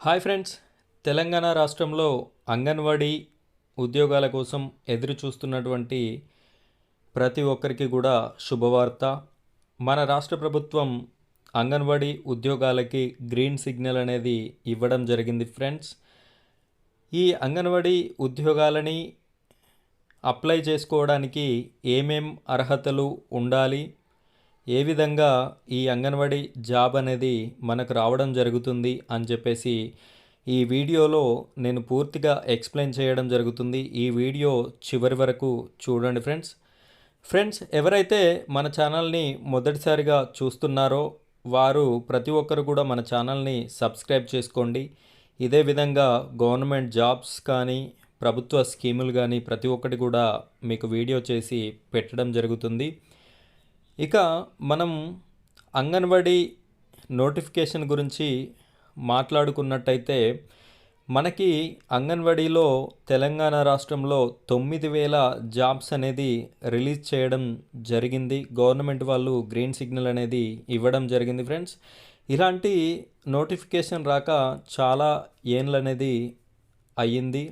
Hi friends, Telangana రాష్ట్రంలో అంగన్వాడీ ఉద్యోగాల కోసం ఎదురు చూస్తున్నటువంటి ప్రతి ఒక్కరికి కూడా శుభవార్త. మన రాష్ట్ర ప్రభుత్వం అంగన్వాడీ ఉద్యోగాలకి గ్రీన్ సిగ్నల్ అనేది ఇవ్వడం జరిగింది ఫ్రెండ్స్. ఈ అంగన్వాడీ ఉద్యోగాలని అప్లై చేసుకోవడానికి ఏమేం అర్హతలు ఉండాలి, ఏ విధంగా ఈ అంగన్వాడీ జాబ్ అనేది మనకు రావడం జరుగుతుంది అని చెప్పేసి ఈ వీడియోలో నేను పూర్తిగా ఎక్స్ప్లెయిన్ చేయడం జరుగుతుంది. ఈ వీడియో చివరి వరకు చూడండి ఫ్రెండ్స్. ఎవరైతే మన ఛానల్ని మొదటిసారిగా చూస్తున్నారో వారు ప్రతి ఒక్కరు కూడా మన ఛానల్ని సబ్స్క్రైబ్ చేసుకోండి. ఇదే విధంగా గవర్నమెంట్ జాబ్స్ కానీ ప్రభుత్వ స్కీములు కానీ ప్రతి ఒక్కటి కూడా మీకు వీడియో చేసి పెట్టడం జరుగుతుంది. ఇక మనం అంగన్వాడీ నోటిఫికేషన్ గురించి మాట్లాడుకున్నట్టయితే మనకి అంగన్వాడీలో తెలంగాణ రాష్ట్రంలో 9,000 జాబ్స్ అనేది రిలీజ్ చేయడం జరిగింది. గవర్నమెంట్ వాళ్ళు గ్రీన్ సిగ్నల్ అనేది ఇవ్వడం జరిగింది ఫ్రెండ్స్. ఇలాంటి నోటిఫికేషన్ రాక చాలా ఏండ్లు అనేది అయ్యింది.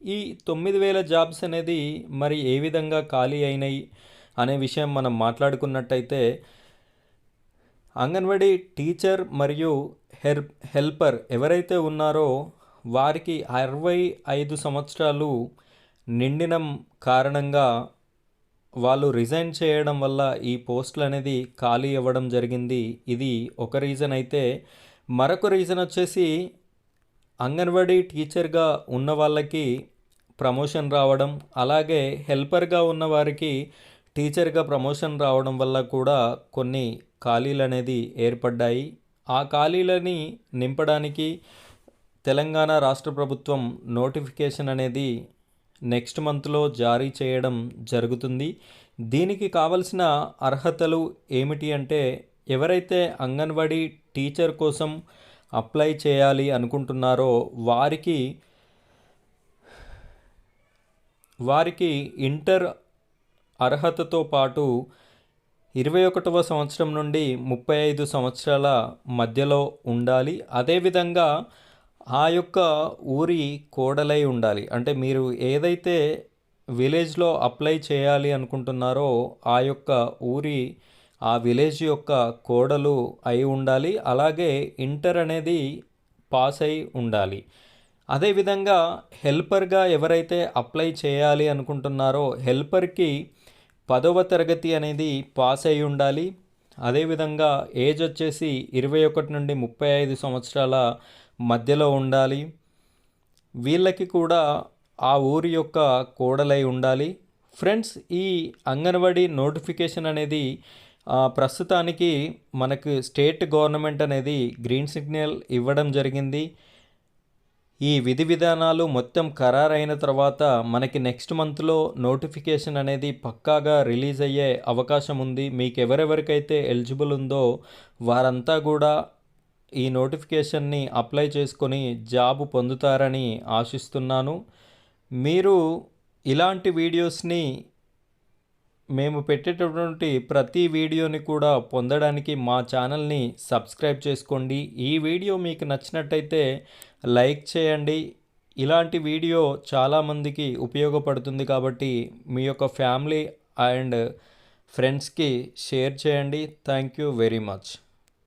ఈ 9,000 జాబ్స్ అనేది మరి ఏ విధంగా ఖాళీ అయినాయి అనే విషయం మనం మాట్లాడుకున్నట్టయితే అంగన్వాడీ టీచర్ మరియు హెల్పర్ ఎవరైతే ఉన్నారో వారికి 65 సంవత్సరాలు నిండిన కారణంగా వాళ్ళు రిజైన్ చేయడం వల్ల ఈ పోస్టులు అనేది ఖాళీ అవ్వడం జరిగింది. ఇది ఒక రీజన్ అయితే, మరొక రీజన్ వచ్చేసి అంగన్వాడీ టీచర్గా ఉన్న వాళ్ళకి ప్రమోషన్ రావడం, అలాగే హెల్పర్గా ఉన్న వారికి టీచర్గా ప్రమోషన్ రావడం వల్ల కూడా కొన్ని ఖాళీలు అనేది ఏర్పడ్డాయి. ఆ ఖాళీలని నింపడానికి తెలంగాణ రాష్ట్ర ప్రభుత్వం నోటిఫికేషన్ అనేది నెక్స్ట్ మంత్లో జారీ చేయడం జరుగుతుంది. దీనికి కావలసిన అర్హతలు ఏమిటి అంటే, ఎవరైతే అంగన్వాడీ టీచర్ కోసం అప్లై చేయాలి అనుకుంటున్నారో వారికి ఇంటర్ అర్హతతో పాటు 21వ సంవత్సరం నుండి 35 సంవత్సరాల మధ్యలో ఉండాలి. అదేవిధంగా ఆ యొక్క ఊరి కోడలై ఉండాలి. అంటే మీరు ఏదైతే విలేజ్లో అప్లై చేయాలి అనుకుంటున్నారో ఆ యొక్క ఆ విలేజ్ యొక్క కోడలు అయి ఉండాలి. అలాగే ఇంటర్ అనేది పాస్ అయి ఉండాలి. అదేవిధంగా హెల్పర్గా ఎవరైతే అప్లై చేయాలి అనుకుంటున్నారో హెల్పర్కి 10వ తరగతి అనేది పాస్ అయి ఉండాలి. అదేవిధంగా ఏజ్ వచ్చేసి 21 నుండి 35 సంవత్సరాల మధ్యలో ఉండాలి. వీళ్ళకి కూడా ఆ ఊరి యొక్క కోడలై ఉండాలి. ఫ్రెండ్స్, ఈ అంగన్వాడీ నోటిఫికేషన్ అనేది ప్రస్తుతానికి మనకు స్టేట్ గవర్నమెంట్ అనేది గ్రీన్ సిగ్నల్ ఇవ్వడం జరిగింది. ఈ విధి విధానాలు మొత్తం ఖరారైన తర్వాత మనకి నెక్స్ట్ మంత్లో నోటిఫికేషన్ అనేది పక్కాగా రిలీజ్ అయ్యే అవకాశం ఉంది. మీకు ఎవరెవరికైతే ఎలిజిబుల్ ఉందో వారంతా కూడా ఈ నోటిఫికేషన్ని అప్లై చేసుకొని జాబ్ పొందుతారని ఆశిస్తున్నాను. మీరు ఇలాంటి వీడియోస్ని మేము పెట్టేటటువంటి ప్రతి వీడియోని కూడా పొందడానికి మా ఛానల్ని సబ్స్క్రైబ్ చేసుకోండి. ఈ వీడియో మీకు నచ్చినట్టయితే లైక్ చేయండి. ఇలాంటి వీడియో చాలామందికి ఉపయోగపడుతుంది కాబట్టి మీ యొక్క ఫ్యామిలీ అండ్ ఫ్రెండ్స్కి షేర్ చేయండి. Thank you very much.